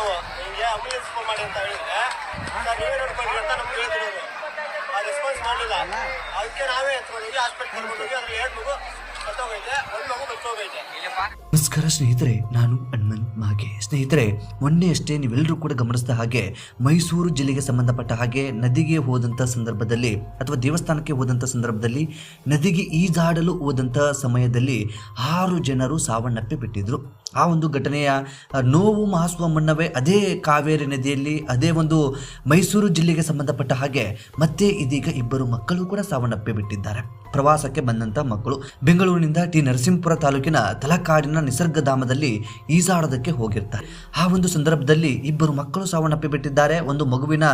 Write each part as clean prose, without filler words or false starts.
ನಾವು ಹಿಂಗೆ ambulance phone ಮಾಡಿ ಅಂತ ಹೇಳಿದ್ರೆ ಸರ್ ನೀವೇ ನೋಡ್ಕೊಂಡ್ರಿ ಅಂತ ನಮ್ಗೆ ಹೇಳ್ತಿರೋದು. ಆ ರೆಸ್ಪಾನ್ಸ್ ಮಾಡಲಿಲ್ಲ. ಅದಕ್ಕೆ ನಾವೇ ಎತ್ಕೊಂಡೋಗಿ ಹಾಸ್ಪಿಟಲ್ ಕರ್ಕೊಂಡೋಗಿ ಅದ್ರಲ್ಲಿ 2 ಮಗು ಸತ್ತೋಗೈತೆ, 1 ಮಗು ಬಚ್ಚೋಗೈತೆ. ನಮಸ್ಕಾರ ಸ್ನೇಹಿತರೆ, ನಾನು ಹನುಮಂತ್ ಮಾಗೆ. ಸ್ನೇಹಿತರೆ, ಮೊನ್ನೆಯಷ್ಟೇ ನೀವೆಲ್ಲರೂ ಕೂಡ ಗಮನಿಸಿದ ಹಾಗೆ ಮೈಸೂರು ಜಿಲ್ಲೆಗೆ ಸಂಬಂಧಪಟ್ಟ ಹಾಗೆ ನದಿಗೆ ಹೋದಂಥ ಸಂದರ್ಭದಲ್ಲಿ ಅಥವಾ ದೇವಸ್ಥಾನಕ್ಕೆ ಹೋದಂಥ ಸಂದರ್ಭದಲ್ಲಿ ನದಿಗೆ ಈಜಾಡಲು ಹೋದಂಥ ಸಮಯದಲ್ಲಿ 6 ಜನರು ಸಾವನ್ನಪ್ಪಿ ಬಿಟ್ಟಿದ್ರು. ಆ ಒಂದು ಘಟನೆಯ ನೋವು ಮಾಸುವ ಮುನ್ನವೇ ಅದೇ ಕಾವೇರಿ ನದಿಯಲ್ಲಿ ಅದೇ ಒಂದು ಮೈಸೂರು ಜಿಲ್ಲೆಗೆ ಸಂಬಂಧಪಟ್ಟ ಹಾಗೆ ಮತ್ತೆ ಇದೀಗ 2 ಮಕ್ಕಳು ಕೂಡ ಸಾವನ್ನಪ್ಪಿ ಬಿಟ್ಟಿದ್ದಾರೆ. ಪ್ರವಾಸಕ್ಕೆ ಬಂದಂಥ ಮಕ್ಕಳು ಬೆಂಗಳೂರಿನಿಂದ ಟಿ ನರಸೀಪುರ ತಾಲೂಕಿನ ತಲಕಾಡಿನ ನಿಸರ್ಗಧಾಮದಲ್ಲಿ ಈಜಾಡೋದಕ್ಕೆ ಹೋಗಿರ್ತಾರೆ. ಆ ಒಂದು ಸಂದರ್ಭದಲ್ಲಿ 2 ಮಕ್ಕಳು ಸಾವನ್ನಪ್ಪಿ ಬಿಟ್ಟಿದ್ದಾರೆ. ಒಂದು ಮಗುವಿನ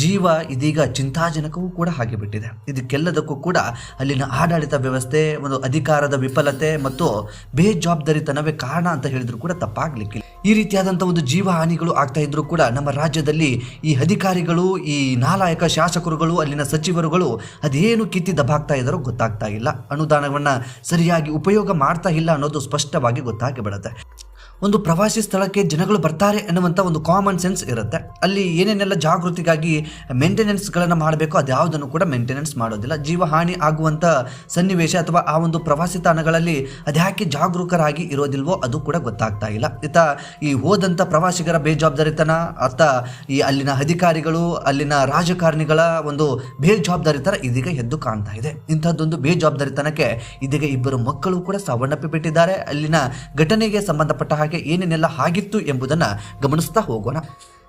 ಜೀವ ಇದೀಗ ಚಿಂತಾಜನಕವೂ ಕೂಡ ಹಾಗೆ ಬಿಟ್ಟಿದೆ. ಇದಕ್ಕೆಲ್ಲದಕ್ಕೂ ಕೂಡ ಅಲ್ಲಿನ ಆಡಳಿತ ವ್ಯವಸ್ಥೆ, ಒಂದು ಅಧಿಕಾರದ ವಿಫಲತೆ ಮತ್ತು ಬೇಜವಾಬ್ದಾರಿತನವೇ ಕಾರಣ ಅಂತ ಹೇಳಿದ್ರು ಕೂಡ ತಪ್ಪಾಗ್ಲಿಕ್ಕಿಲ್ಲ. ಈ ರೀತಿಯಾದಂಥ ಒಂದು ಜೀವ ಹಾನಿಗಳು ಆಗ್ತಾ ಇದ್ರು ಕೂಡ ನಮ್ಮ ರಾಜ್ಯದಲ್ಲಿ ಈ ಅಧಿಕಾರಿಗಳು, ಈ ನಾಲಾಯಕ ಶಾಸಕರುಗಳು, ಅಲ್ಲಿನ ಸಚಿವರುಗಳು ಅದೇನು ಕಿತ್ತಿ ದಬಾಗ್ತಾ ಇದ್ದಾರೋ ಗೊತ್ತಾಗ್ತಾ ಇಲ್ಲ. ಅನುದಾನವನ್ನ ಸರಿಯಾಗಿ ಉಪಯೋಗ ಮಾಡ್ತಾ ಇಲ್ಲ ಅನ್ನೋದು ಸ್ಪಷ್ಟವಾಗಿ ಗೊತ್ತಾಗಿ ಬಿಡುತ್ತೆ. ಒಂದು ಪ್ರವಾಸಿ ಸ್ಥಳಕ್ಕೆ ಜನಗಳು ಬರ್ತಾರೆ ಅನ್ನುವಂಥ ಒಂದು ಕಾಮನ್ ಸೆನ್ಸ್ ಇರುತ್ತೆ. ಅಲ್ಲಿ ಏನೇನೆಲ್ಲ ಜಾಗೃತಿಗಾಗಿ ಮೇಂಟೆನೆನ್ಸ್ಗಳನ್ನು ಮಾಡಬೇಕು ಅದ್ಯಾವುದನ್ನು ಕೂಡ ಮೇಂಟೆನೆನ್ಸ್ ಮಾಡೋದಿಲ್ಲ. ಜೀವಹಾನಿ ಆಗುವಂಥ ಸನ್ನಿವೇಶ ಅಥವಾ ಆ ಒಂದು ಪ್ರವಾಸಿ ತಾಣಗಳಲ್ಲಿ ಅದ್ಯಾಕೆ ಜಾಗರೂಕರಾಗಿ ಇರೋದಿಲ್ವೋ ಅದು ಕೂಡ ಗೊತ್ತಾಗ್ತಾ ಇಲ್ಲ. ಈ ಹೋದಂಥ ಪ್ರವಾಸಿಗರ ಬೇಜವಾಬ್ದಾರಿತನ ಈ ಅಲ್ಲಿನ ಅಧಿಕಾರಿಗಳು, ಅಲ್ಲಿನ ರಾಜಕಾರಣಿಗಳ ಒಂದು ಬೇಜವಾಬ್ದಾರಿತನ ಇದೀಗ ಎದ್ದು ಕಾಣ್ತಾ ಇದೆ. ಇಂಥದ್ದೊಂದು ಬೇಜವಾಬ್ದಾರಿತನಕ್ಕೆ ಇದೀಗ 2 ಮಕ್ಕಳು ಕೂಡ ಸಾವನ್ನಪ್ಪಿ ಬಿಟ್ಟಿದ್ದಾರೆ. ಅಲ್ಲಿನ ಘಟನೆಗೆ ಸಂಬಂಧಪಟ್ಟ ಹಾಗೆ ಏನೇನೆಲ್ಲ ಆಗಿತ್ತು ಎಂಬುದನ್ನು ಗಮನಿಸ್ತಾ ಹೋಗೋಣ.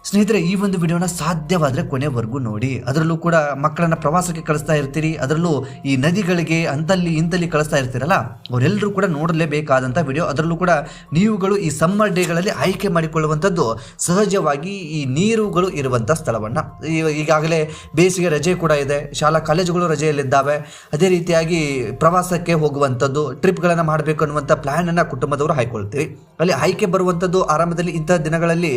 ಸ್ನೇಹಿತರೆ, ಈ ಒಂದು ವಿಡಿಯೋನ ಸಾಧ್ಯವಾದರೆ ಕೊನೆವರೆಗೂ ನೋಡಿ. ಅದರಲ್ಲೂ ಕೂಡ ಮಕ್ಕಳನ್ನ ಪ್ರವಾಸಕ್ಕೆ ಕಳಿಸ್ತಾ ಇರ್ತೀರಿ, ಅದರಲ್ಲೂ ಈ ನದಿಗಳಿಗೆ ಅಂತಲ್ಲಿ ಇಂತಲ್ಲಿ ಕಳಿಸ್ತಾ ಇರ್ತೀರಲ್ಲ, ಅವರೆಲ್ಲರೂ ಕೂಡ ನೋಡಲೇಬೇಕಾದಂಥ ವಿಡಿಯೋ. ಅದರಲ್ಲೂ ಕೂಡ ನೀವುಗಳು ಈ ಸಮ್ಮರ್ ಡೇಗಳಲ್ಲಿ ಆಯ್ಕೆ ಮಾಡಿಕೊಳ್ಳುವಂಥದ್ದು ಸಹಜವಾಗಿ ಈ ನೀರುಗಳು ಇರುವಂಥ ಸ್ಥಳವನ್ನು. ಈಗಾಗಲೇ ಬೇಸಿಗೆ ರಜೆ ಕೂಡ ಇದೆ, ಶಾಲಾ ಕಾಲೇಜುಗಳು ರಜೆಯಲ್ಲಿದ್ದಾವೆ. ಅದೇ ರೀತಿಯಾಗಿ ಪ್ರವಾಸಕ್ಕೆ ಹೋಗುವಂಥದ್ದು, ಟ್ರಿಪ್ಗಳನ್ನು ಮಾಡಬೇಕು ಅನ್ನುವಂಥ ಪ್ಲ್ಯಾನನ್ನು ಕುಟುಂಬದವರು ಹಾಯ್ಕೊಳ್ತೀವಿ. ಅಲ್ಲಿ ಆಯ್ಕೆ ಬರುವಂಥದ್ದು ಆರಂಭದಲ್ಲಿ ಇಂಥ ದಿನಗಳಲ್ಲಿ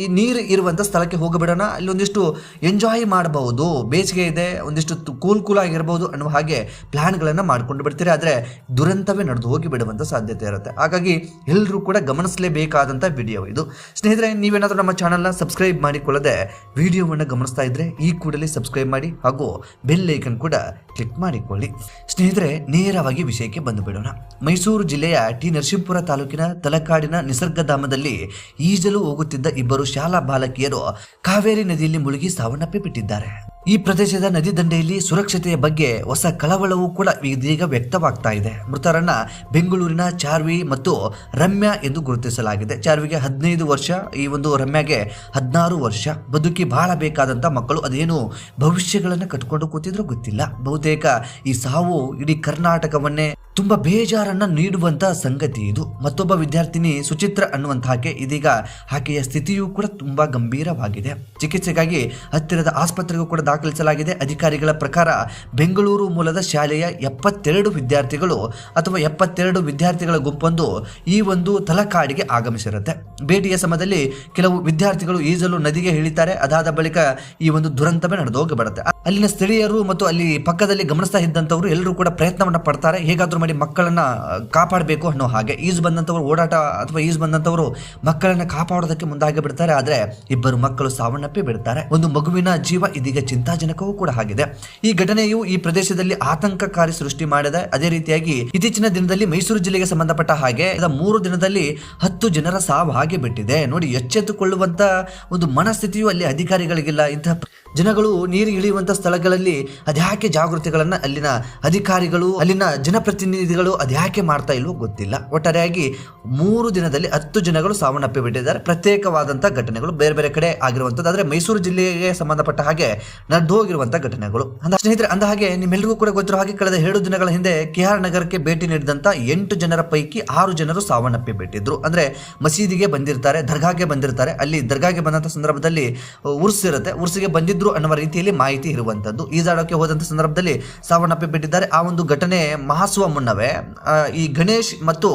ಈ ನೀರು ಇರುವಂಥ ಸ್ಥಳಕ್ಕೆ ಹೋಗಿಬಿಡೋಣ, ಅಲ್ಲಿ ಒಂದಿಷ್ಟು ಎಂಜಾಯ್ ಮಾಡಬಹುದು, ಬೇಸಿಗೆ ಇದೆ, ಒಂದಿಷ್ಟು ಕೂಲ್ ಆಗಿರ್ಬೋದು ಅನ್ನುವ ಹಾಗೆ ಪ್ಲ್ಯಾನ್ಗಳನ್ನು ಮಾಡ್ಕೊಂಡು ಬಿಡ್ತೀರಿ. ಆದರೆ ದುರಂತವೇ ನಡೆದು ಹೋಗಿ ಬಿಡುವಂಥ ಸಾಧ್ಯತೆ ಇರುತ್ತೆ. ಹಾಗಾಗಿ ಎಲ್ಲರೂ ಕೂಡ ಗಮನಿಸಲೇಬೇಕಾದಂಥ ವಿಡಿಯೋ ಇದು. ಸ್ನೇಹಿತರೆ, ನೀವೇನಾದರೂ ನಮ್ಮ ಚಾನಲ್ನ ಸಬ್ಸ್ಕ್ರೈಬ್ ಮಾಡಿಕೊಳ್ಳದೆ ವಿಡಿಯೋವನ್ನು ಗಮನಿಸ್ತಾ ಇದ್ರೆ ಈ ಕೂಡಲೇ ಸಬ್ಸ್ಕ್ರೈಬ್ ಮಾಡಿ ಹಾಗೂ ಬೆಲ್ ಐಕನ್ ಕೂಡ ಕ್ಲಿಕ್ ಮಾಡಿಕೊಳ್ಳಿ. ಸ್ನೇಹಿತರೆ, ನೇರವಾಗಿ ವಿಷಯಕ್ಕೆ ಬಂದು ಬಿಡೋಣ. ಮೈಸೂರು ಜಿಲ್ಲೆಯ ಟಿ ನರಸೀಪುರ ತಾಲೂಕಿನ ತಲಕಾಡಿನ ನಿಸರ್ಗಧಾಮದಲ್ಲಿ ಈಜಲು ಹೋಗುತ್ತಿದ್ದ 2 ಶಾಲಾ ಬಾಲಕಿಯರು ಕಾವೇರಿ ನದಿಯಲ್ಲಿ ಮುಳುಗಿ ಸಾವನ್ನಪ್ಪಿ ಬಿಟ್ಟಿದ್ದಾರೆ. ಈ ಪ್ರದೇಶದ ನದಿ ದಂಡೆಯಲ್ಲಿ ಸುರಕ್ಷತೆಯ ಬಗ್ಗೆ ಹೊಸ ಕಳವಳವೂ ಕೂಡ ಇದೀಗ ವ್ಯಕ್ತವಾಗ್ತಾ ಇದೆ. ಮೃತರನ್ನ ಬೆಂಗಳೂರಿನ ಚಾರ್ವಿ ಮತ್ತು ರಮ್ಯಾ ಎಂದು ಗುರುತಿಸಲಾಗಿದೆ. ಚಾರ್ವಿಗೆ 15 ವರ್ಷ, ಈ ಒಂದು ರಮ್ಯಾಗೆ 16 ವರ್ಷ. ಬದುಕಿ ಬಾಳಬೇಕಾದಂಥ ಮಕ್ಕಳು ಅದೇನು ಭವಿಷ್ಯಗಳನ್ನು ಕಟ್ಕೊಂಡು ಕೂತಿದ್ರು ಗೊತ್ತಿಲ್ಲ. ಬಹುತೇಕ ಈ ಸಾವು ಇಡೀ ಕರ್ನಾಟಕವನ್ನೇ ತುಂಬಾ ಬೇಜಾರನ್ನ ನೀಡುವಂತ ಸಂಗತಿ ಇದು. ಮತ್ತೊಬ್ಬ ವಿದ್ಯಾರ್ಥಿನಿ ಸುಚಿತ್ರ ಅನ್ನುವಂತ ಇದೀಗ ಆಕೆಯ ಸ್ಥಿತಿಯೂ ಕೂಡ ತುಂಬಾ ಗಂಭೀರವಾಗಿದೆ. ಚಿಕಿತ್ಸೆಗಾಗಿ ಹತ್ತಿರದ ಆಸ್ಪತ್ರೆಗೂ ಕೂಡ ದಾಖಲಿಸಲಾಗಿದೆ. ಅಧಿಕಾರಿಗಳ ಪ್ರಕಾರ ಬೆಂಗಳೂರು ಮೂಲದ ಶಾಲೆಯ 72 ವಿದ್ಯಾರ್ಥಿಗಳು ಅಥವಾ 72 ವಿದ್ಯಾರ್ಥಿಗಳ ಗುಂಪೊಂದು ಈ ಒಂದು ತಲಕಾಡಿಗೆ ಆಗಮಿಸಿರುತ್ತೆ. ಭೇಟಿಯ ಸಮಯದಲ್ಲಿ ಕೆಲವು ವಿದ್ಯಾರ್ಥಿಗಳು ಈಜಲು ನದಿಗೆ ಇಳಿತಾರೆ. ಅದಾದ ಬಳಿಕ ಈ ಒಂದು ದುರಂತವೇ ನಡೆದು ಹೋಗಿಬಿಡುತ್ತೆ. ಅಲ್ಲಿನ ಸ್ಥಳೀಯರು ಮತ್ತು ಅಲ್ಲಿ ಪಕ್ಕದಲ್ಲಿ ಗಮನಿಸ್ತಾ ಇದ್ದಂಥವರು ಎಲ್ಲರೂ ಕೂಡ ಪ್ರಯತ್ನವನ್ನ ಪಡ್ತಾರೆ, ಹೇಗಾದ್ರೂ ಮಾಡಿ ಮಕ್ಕಳನ್ನ ಕಾಪಾಡಬೇಕು ಅನ್ನೋ ಹಾಗೆ. ಈಜು ಬಂದಂಥವ್ರು ಓಡಾಟ ಅಥವಾ ಈಜು ಬಂದಂಥವರು ಮಕ್ಕಳನ್ನ ಕಾಪಾಡೋದಕ್ಕೆ ಮುಂದಾಗಿ ಬಿಡ್ತಾರೆ. ಆದ್ರೆ 2 ಮಕ್ಕಳು ಸಾವನ್ನಪ್ಪಿ ಬಿಡ್ತಾರೆ. ಒಂದು ಮಗುವಿನ ಜೀವ ಇದೀಗ ಚಿಂತಾಜನಕವೂ ಕೂಡ ಆಗಿದೆ. ಈ ಘಟನೆಯು ಈ ಪ್ರದೇಶದಲ್ಲಿ ಆತಂಕಕಾರಿ ಸೃಷ್ಟಿ ಮಾಡಿದೆ. ಅದೇ ರೀತಿಯಾಗಿ ಇತ್ತೀಚಿನ ದಿನದಲ್ಲಿ ಮೈಸೂರು ಜಿಲ್ಲೆಗೆ ಸಂಬಂಧಪಟ್ಟ ಹಾಗೆ 3 ದಿನದಲ್ಲಿ 10 ಜನರ ಸಾವು ಹಾಗೆ ಬಿಟ್ಟಿದೆ. ನೋಡಿ, ಎಚ್ಚೆತ್ತುಕೊಳ್ಳುವಂತ ಒಂದು ಮನಸ್ಥಿತಿಯು ಅಲ್ಲಿ ಅಧಿಕಾರಿಗಳಿಗಿಲ್ಲ. ಇಂತಹ ಜನಗಳು ನೀರು ಇಳಿಯುವಂತ ಸ್ಥಳಗಳಲ್ಲಿ ಅದ್ಯಾಕೆ ಜಾಗೃತಿಗಳನ್ನ ಅಲ್ಲಿನ ಅಧಿಕಾರಿಗಳು, ಅಲ್ಲಿನ ಜನಪ್ರತಿನಿಧಿಗಳು ಅದ್ಯಾಕೆ ಮಾಡ್ತಾ ಇಲ್ವೋ ಗೊತ್ತಿಲ್ಲ. ಒಟ್ಟಾರೆಯಾಗಿ 3 ದಿನದಲ್ಲಿ 10 ಜನಗಳು ಸಾವನ್ನಪ್ಪಿ ಬಿಟ್ಟಿದ್ದಾರೆ. ಪ್ರತ್ಯೇಕವಾದಂತಹ ಘಟನೆಗಳು ಬೇರೆ ಬೇರೆ ಕಡೆ ಆಗಿರುವಂತದ್ದು, ಆದ್ರೆ ಮೈಸೂರು ಜಿಲ್ಲೆಗೆ ಸಂಬಂಧಪಟ್ಟ ಹಾಗೆ ನಡೆದು ಹೋಗಿರುವಂತಹ ಘಟನೆಗಳು. ಸ್ನೇಹಿತರೆ, ಅಂದ ಹಾಗೆ ನಿಮ್ಮೆಲ್ಲರಿಗೂ ಕೂಡ ಗೊತ್ತಿರೋ ಹಾಗೆ ಕಳೆದ 2 ದಿನಗಳ ಹಿಂದೆ KR ನಗರಕ್ಕೆ ಭೇಟಿ ನೀಡಿದಂತ 8 ಜನರ ಪೈಕಿ 6 ಜನರು ಸಾವನ್ನಪ್ಪಿ ಬಿಟ್ಟಿದ್ರು. ಅಂದ್ರೆ ಮಸೀದಿಗೆ ಬಂದಿರ್ತಾರೆ, ದರ್ಗಾಗೆ ಬಂದಿರ್ತಾರೆ. ಅಲ್ಲಿ ದರ್ಗಾಗೆ ಬಂದಂತ ಸಂದರ್ಭದಲ್ಲಿ ಉರ್ಸ್ ಇರುತ್ತೆ, ಉರ್ಸಿಗೆ ಬಂದಿದ್ರು ಅನ್ನುವ ರೀತಿಯಲ್ಲಿ ಮಾಹಿತಿ ಇರುವಂತದ್ದು. ಈಜಾಡೋಕೆ ಹೋದಂತ ಸಂದರ್ಭದಲ್ಲಿ ಸಾವನ್ನಪ್ಪಿ ಬಿಟ್ಟಿದ್ದಾರೆ. ಆ ಒಂದು ಘಟನೆ ಮಹಾಸುವ ಮುನ್ನವೇ ಈ ಗಣೇಶ್ ಮತ್ತು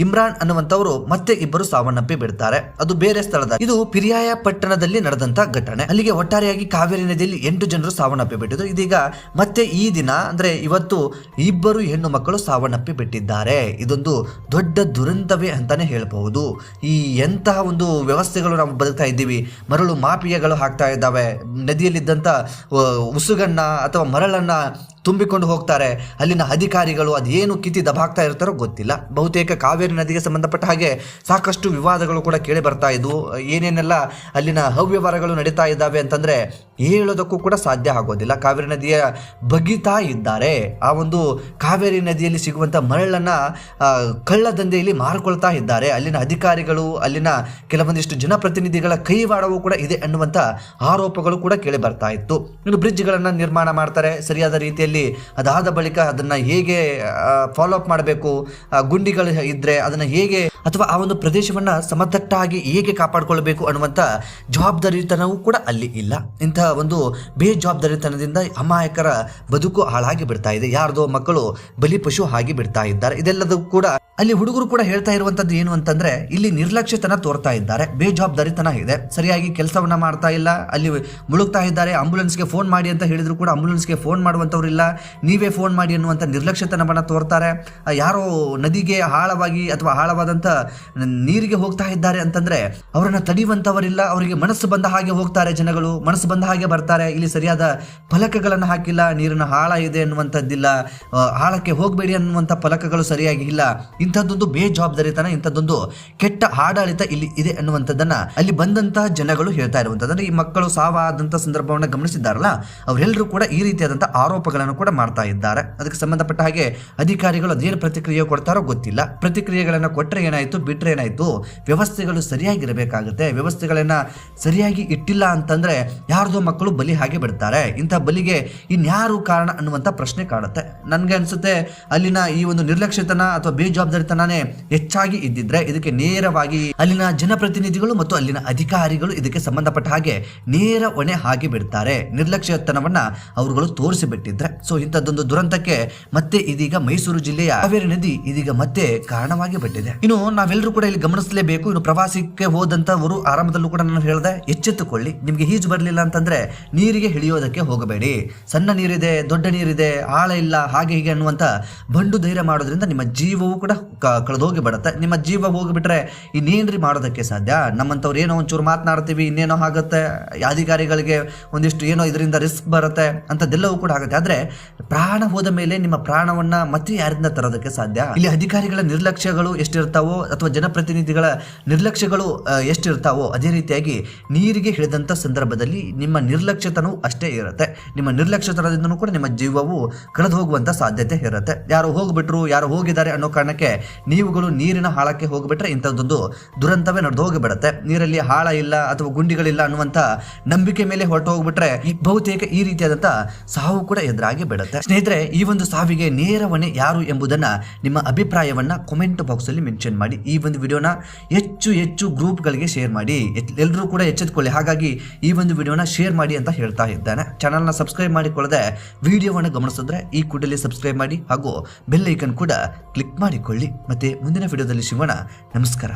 ಇಮ್ರಾನ್ ಅನ್ನುವಂಥವರು ಮತ್ತೆ 2 ಸಾವನ್ನಪ್ಪಿ ಬಿಡ್ತಾರೆ. ಅದು ಬೇರೆ ಸ್ಥಳದ, ಇದು ಪಿರಿಯಾಯ ಪಟ್ಟಣದಲ್ಲಿ ನಡೆದಂತ ಘಟನೆ. ಅಲ್ಲಿಗೆ ಒಟ್ಟಾರೆಯಾಗಿ ಕಾವೇರಿ ನದಿಯಲ್ಲಿ 8 ಜನರು ಸಾವನ್ನಪ್ಪಿ ಬಿಟ್ಟಿದ್ರು. ಇದೀಗ ಮತ್ತೆ ಈ ದಿನ ಅಂದ್ರೆ ಇವತ್ತು ಇಬ್ಬರು ಹೆಣ್ಣು ಮಕ್ಕಳು ಸಾವನ್ನಪ್ಪಿ ಬಿಟ್ಟಿದ್ದಾರೆ. ಇದೊಂದು ದೊಡ್ಡ ದುರಂತವೇ ಅಂತಾನೆ ಹೇಳಬಹುದು. ಈ ಎಂತಹ ಒಂದು ವ್ಯವಸ್ಥೆಗಳು ನಾವು ಬದುಕ್ತಾ ಇದ್ದೀವಿ. ಮರಳು ಮಾಫಿಯಾಗಳು ಹಾಕ್ತಾ ಇದ್ದಾವೆ. ನದಿಯಲ್ಲಿದ್ದಂಥ ಉಸುಗನ್ನ ಅಥವಾ ಮರಳನ್ನ ತುಂಬಿಕೊಂಡು ಹೋಗ್ತಾರೆ. ಅಲ್ಲಿನ ಅಧಿಕಾರಿಗಳು ಅದೇನು ಕಿತ್ತಿ ದಬಾಕ್ತಾ ಇರ್ತಾರೋ ಗೊತ್ತಿಲ್ಲ. ಬಹುತೇಕ ಕಾವೇರಿ ನದಿಗೆ ಸಂಬಂಧಪಟ್ಟ ಹಾಗೆ ಸಾಕಷ್ಟು ವಿವಾದಗಳು ಕೂಡ ಕೇಳಿ ಬರ್ತಾ ಇದ್ವು. ಏನೇನೆಲ್ಲ ಅಲ್ಲಿನ ಅವ್ಯವಹಾರಗಳು ನಡೀತಾ ಇದ್ದಾವೆ ಅಂತಂದ್ರೆ ಹೇಳೋದಕ್ಕೂ ಕೂಡ ಸಾಧ್ಯ ಆಗೋದಿಲ್ಲ. ಕಾವೇರಿ ನದಿಯ ಬಗಿತಾ ಇದ್ದಾರೆ. ಆ ಒಂದು ಕಾವೇರಿ ನದಿಯಲ್ಲಿ ಸಿಗುವಂಥ ಮರಳನ್ನ ಕಳ್ಳದಂಧೆಯಲ್ಲಿ ಮಾರಿಕೊಳ್ತಾ ಇದ್ದಾರೆ. ಅಲ್ಲಿನ ಅಧಿಕಾರಿಗಳು, ಅಲ್ಲಿನ ಕೆಲವೊಂದಿಷ್ಟು ಜನಪ್ರತಿನಿಧಿಗಳ ಕೈವಾಡವೂ ಕೂಡ ಇದೆ ಅನ್ನುವಂಥ ಆರೋಪಗಳು ಕೂಡ ಕೇಳಿ ಬರ್ತಾ ಇತ್ತು. ಇನ್ನು ಬ್ರಿಡ್ಜ್ಗಳನ್ನು ನಿರ್ಮಾಣ ಮಾಡ್ತಾರೆ ಸರಿಯಾದ ರೀತಿಯಲ್ಲಿ. ಅದಾದ ಬಳಿಕ ಅದನ್ನ ಹೇಗೆ ಫಾಲೋ ಅಪ್ ಮಾಡಬೇಕು, ಗುಂಡಿಗಳು ಇದ್ರೆ ಅದನ್ನ ಹೇಗೆ, ಅಥವಾ ಆ ಒಂದು ಪ್ರದೇಶವನ್ನ ಸಮತಟ್ಟಾಗಿ ಹೇಗೆ ಕಾಪಾಡಿಕೊಳ್ಬೇಕು ಅನ್ನುವಂಥ ಜವಾಬ್ದಾರಿತನವೂ ಕೂಡ ಅಲ್ಲಿ ಇಲ್ಲ. ಇಂತಹ ಒಂದು ಬೇಜವಾಬ್ದಾರಿತನದಿಂದ ಅಮಾಯಕರ ಬದುಕು ಹಾಳಾಗಿ ಬಿಡ್ತಾ ಇದೆ. ಯಾರ್ದೋ ಮಕ್ಕಳು ಬಲಿಪಶು ಆಗಿ ಬಿಡ್ತಾ ಇದ್ದಾರೆ. ಇದೆಲ್ಲದೂ ಕೂಡ ಅಲ್ಲಿ ಹುಡುಗರು ಕೂಡ ಹೇಳ್ತಾ ಇರುವಂತದ್ದು ಏನು ಅಂತಂದ್ರೆ ಇಲ್ಲಿ ನಿರ್ಲಕ್ಷ್ಯತನ ತೋರ್ತಾ ಇದ್ದಾರೆ, ಬೇಜವಾಬ್ದಾರಿತನ ಇದೆ, ಸರಿಯಾಗಿ ಕೆಲಸವನ್ನ ಮಾಡ್ತಾ ಇಲ್ಲ, ಅಲ್ಲಿ ಮುಳುಗ್ತಾ ಇದ್ದಾರೆ. ಆಂಬುಲೆನ್ಸ್ಗೆ ಫೋನ್ ಮಾಡಿ ಅಂತ ಹೇಳಿದ್ರು ಕೂಡ ಆಂಬುಲೆನ್ಸ್ಗೆ ಫೋನ್ ಮಾಡುವಂಥವ್ರು ಇಲ್ಲ, ನೀವೇ ಫೋನ್ ಮಾಡಿ ಅನ್ನುವಂಥ ನಿರ್ಲಕ್ಷ್ಯತನವನ್ನು ತೋರ್ತಾರೆ. ಯಾರೋ ನದಿಗೆ ಆಳವಾಗಿ ಅಥವಾ ಆಳವಾದಂಥ ನೀರಿಗೆ ಹೋಗ್ತಾ ಇದ್ದಾರೆ ಅಂತಂದ್ರೆ ಅವರನ್ನ ತಡೆಯುವಂಥವರಿಲ್ಲ. ಅವರಿಗೆ ಮನಸ್ಸು ಬಂದ ಹಾಗೆ ಹೋಗ್ತಾರೆ ಜನಗಳು, ಮನಸ್ಸು ಬಂದ ಹಾಗೆ ಬರ್ತಾರೆ. ಇಲ್ಲಿ ಸರಿಯಾದ ಫಲಕಗಳನ್ನು ಹಾಕಿಲ್ಲ, ನೀರಿನ ಆಳ ಇದೆ ಅನ್ನುವಂಥದ್ದಿಲ್ಲ, ಆಳಕ್ಕೆ ಹೋಗಬೇಡಿ ಅನ್ನುವಂಥ ಫಲಕಗಳು ಸರಿಯಾಗಿ ಇಲ್ಲ. ಇಂಥದ್ದೊಂದು ಬೇಜವಾಬ್ದಾರಿತನ, ಇಂಥದ್ದೊಂದು ಕೆಟ್ಟ ಆಡಳಿತ ಇಲ್ಲಿ ಇದೆ ಅನ್ನುವಂಥದ್ದನ್ನ ಅಲ್ಲಿ ಬಂದಂತಹ ಜನಗಳು ಹೇಳ್ತಾ ಇರುವಂಥದ್ದು. ಈ ಮಕ್ಕಳು ಸಾವಾದಂಥ ಸಂದರ್ಭವನ್ನು ಗಮನಿಸಿದ್ದಾರಲ್ಲ, ಅವರೆಲ್ಲರೂ ಕೂಡ ಈ ರೀತಿಯಾದಂಥ ಆರೋಪಗಳನ್ನು ಕೂಡ ಮಾಡ್ತಾ ಇದ್ದಾರೆ. ಅದಕ್ಕೆ ಸಂಬಂಧಪಟ್ಟ ಹಾಗೆ ಅಧಿಕಾರಿಗಳು ಅದೇನು ಪ್ರತಿಕ್ರಿಯೆ ಕೊಡ್ತಾರೋ ಗೊತ್ತಿಲ್ಲ. ಪ್ರತಿಕ್ರಿಯೆಗಳನ್ನು ಕೊಟ್ಟರೆ ಏನಾಯ್ತು, ಬಿಟ್ರೆ ಏನಾಯ್ತು, ವ್ಯವಸ್ಥೆಗಳು ಸರಿಯಾಗಿರಬೇಕಾಗುತ್ತೆ. ವ್ಯವಸ್ಥೆಗಳನ್ನ ಸರಿಯಾಗಿ ಇಟ್ಟಿಲ್ಲ ಅಂತಂದ್ರೆ ಯಾರ್ದೋ ಮಕ್ಕಳು ಬಲಿ ಹಾಗೆ ಬಿಡ್ತಾರೆ. ಇಂಥ ಬಲಿಗೆ ಇನ್ಯಾರು ಕಾರಣ ಅನ್ನುವಂಥ ಪ್ರಶ್ನೆ ಕಾಡುತ್ತೆ. ನನ್ಗೆ ಅನ್ಸುತ್ತೆ ಅಲ್ಲಿನ ಈ ಒಂದು ನಿರ್ಲಕ್ಷ್ಯತನ ಅಥವಾ ಬೇಜವಾಬ್ದಾರಿತನೇ ಹೆಚ್ಚಾಗಿ ಇದ್ದಿದ್ರೆ ಇದಕ್ಕೆ ನೇರವಾಗಿ ಅಲ್ಲಿನ ಜನಪ್ರತಿನಿಧಿಗಳು ಮತ್ತು ಅಲ್ಲಿನ ಅಧಿಕಾರಿಗಳು ಇದಕ್ಕೆ ಸಂಬಂಧಪಟ್ಟ ಹಾಗೆ ನೇರ ಹೊಣೆ ಹಾಕಿ ಬಿಡ್ತಾರೆ. ನಿರ್ಲಕ್ಷ್ಯತನವನ್ನ ಅವರುಗಳು ತೋರಿಸಿಬಿಟ್ಟಿದ್ರೆ. ಸೊ ಇಂಥದ್ದೊಂದು ದುರಂತಕ್ಕೆ ಮತ್ತೆ ಇದೀಗ ಮೈಸೂರು ಜಿಲ್ಲೆಯ ಕಾವೇರಿ ನದಿ ಇದೀಗ ಮತ್ತೆ ಕಾರಣವಾಗಿ ಬಿಟ್ಟಿದೆ. ಇನ್ನು ನಾವೆಲ್ಲರೂ ಕೂಡ ಇಲ್ಲಿ ಗಮನಿಸಲೇಬೇಕು. ಇನ್ನು ಪ್ರವಾಸಕ್ಕೆ ಹೋದಂತವರು ಆರಂಭದಲ್ಲೂ ಕೂಡ ನಾನು ಹೇಳಿದೆ, ಎಚ್ಚೆತ್ತುಕೊಳ್ಳಿ. ನಿಮ್ಗೆ ಈಜು ಬರಲಿಲ್ಲ ಅಂತಂದ್ರೆ ನೀರಿಗೆ ಇಳಿಯೋದಕ್ಕೆ ಹೋಗಬೇಡಿ. ಸಣ್ಣ ನೀರಿದೆ, ದೊಡ್ಡ ನೀರಿದೆ, ಆಳ ಇಲ್ಲ, ಹಾಗೆ ಹೀಗೆ ಅನ್ನುವಂತ ಬಂಡು ಧೈರ್ಯ ಮಾಡೋದ್ರಿಂದ ನಿಮ್ಮ ಜೀವವು ಕೂಡ ಕಳೆದೋಗಿ ಬಿಡುತ್ತೆ. ನಿಮ್ಮ ಜೀವ ಹೋಗಿಬಿಟ್ರೆ ಇನ್ನೇನ್ರಿ ಮಾಡೋದಕ್ಕೆ ಸಾಧ್ಯ? ನಮ್ಮಂತವ್ರು ಏನೋ ಒಂಚೂರು ಮಾತನಾಡ್ತೀವಿ, ಇನ್ನೇನೋ ಆಗುತ್ತೆ, ಅಧಿಕಾರಿಗಳಿಗೆ ಒಂದಿಷ್ಟು ಏನೋ ಇದರಿಂದ ರಿಸ್ಕ್ ಬರುತ್ತೆ ಅಂತದೆಲ್ಲವೂ ಕೂಡ ಆಗುತ್ತೆ. ಆದ್ರೆ ಪ್ರಾಣ ಹೋದ ಮೇಲೆ ನಿಮ್ಮ ಪ್ರಾಣವನ್ನ ಮತ್ತೆ ಯಾರಿಂದ ತರೋದಕ್ಕೆ ಸಾಧ್ಯ? ಇಲ್ಲಿ ಅಧಿಕಾರಿಗಳ ನಿರ್ಲಕ್ಷ್ಯಗಳು ಎಷ್ಟಿರ್ತಾವೋ ಅಥವಾ ಜನಪ್ರತಿನಿಧಿಗಳ ನಿರ್ಲಕ್ಷ್ಯಗಳು ಎಷ್ಟಿರ್ತಾವೋ ಅದೇ ರೀತಿಯಾಗಿ ನೀರಿಗೆ ಇಳಿದಂತ ಸಂದರ್ಭದಲ್ಲಿ ನಿಮ್ಮ ನಿರ್ಲಕ್ಷ್ಯತನೂ ಅಷ್ಟೇ ಇರುತ್ತೆ. ನಿಮ್ಮ ನಿರ್ಲಕ್ಷ್ಯತನದಿಂದನೂ ಕೂಡ ನಿಮ್ಮ ಜೀವವು ಕಳೆದು ಹೋಗುವಂತ ಸಾಧ್ಯತೆ ಇರುತ್ತೆ. ಯಾರು ಹೋಗ್ಬಿಟ್ರು, ಯಾರು ಹೋಗಿದ್ದಾರೆ ಅನ್ನೋ ಕಾರಣಕ್ಕೆ ನೀವುಗಳು ನೀರಿನ ಹಾಳಕ್ಕೆ ಹೋಗ್ಬಿಟ್ರೆ ಇಂಥದ್ದೊಂದು ದುರಂತವೇ ನಡೆದು ಹೋಗಿಬಿಡುತ್ತೆ. ನೀರಲ್ಲಿ ಹಾಳ ಇಲ್ಲ ಅಥವಾ ಗುಂಡಿಗಳಿಲ್ಲ ಅನ್ನುವಂತ ನಂಬಿಕೆ ಮೇಲೆ ಹೊರಟು ಹೋಗ್ಬಿಟ್ರೆ ಬಹುತೇಕ ಈ ರೀತಿಯಾದಂತ ಸಾವು ಕೂಡ ಎದುರಾಗಿ ಬಿಡುತ್ತೆ. ಸ್ನೇಹಿತರೆ, ಈ ಒಂದು ಸಾವಿಗೆ ನೇರ ಹೊಣೆ ಯಾರು ಎಂಬುದನ್ನ ನಿಮ್ಮ ಅಭಿಪ್ರಾಯವನ್ನ ಕಾಮೆಂಟ್ ಬಾಕ್ಸ್ ಅಲ್ಲಿ ಮೆನ್ಷನ್ ಮಾಡಿ. ಈ ಒಂದು ವಿಡಿಯೋನ ಹೆಚ್ಚು ಗ್ರೂಪ್ಗಳಿಗೆ ಶೇರ್ ಮಾಡಿ. ಎಲ್ಲರೂ ಕೂಡ ಎಚ್ಚೆತ್ತುಕೊಳ್ಳಿ. ಹಾಗಾಗಿ ಈ ಒಂದು ವಿಡಿಯೋನ ಶೇರ್ ಮಾಡಿ ಅಂತ ಹೇಳ್ತಾ ಇದ್ದಾನೆ. ಚಾನಲ್ನ ಸಬ್ಸ್ಕ್ರೈಬ್ ಮಾಡಿಕೊಳ್ಳದೆ ವಿಡಿಯೋವನ್ನು ಗಮನಿಸಿದ್ರೆ ಈ ಕೂಡಲೇ ಸಬ್ಸ್ಕ್ರೈಬ್ ಮಾಡಿ ಹಾಗೂ ಬೆಲ್ ಐಕನ್ ಕೂಡ ಕ್ಲಿಕ್ ಮಾಡಿಕೊಳ್ಳಿ. ಮತ್ತೆ ಮುಂದಿನ ವಿಡಿಯೋದಲ್ಲಿ ಸಿಗೋಣ. ನಮಸ್ಕಾರ.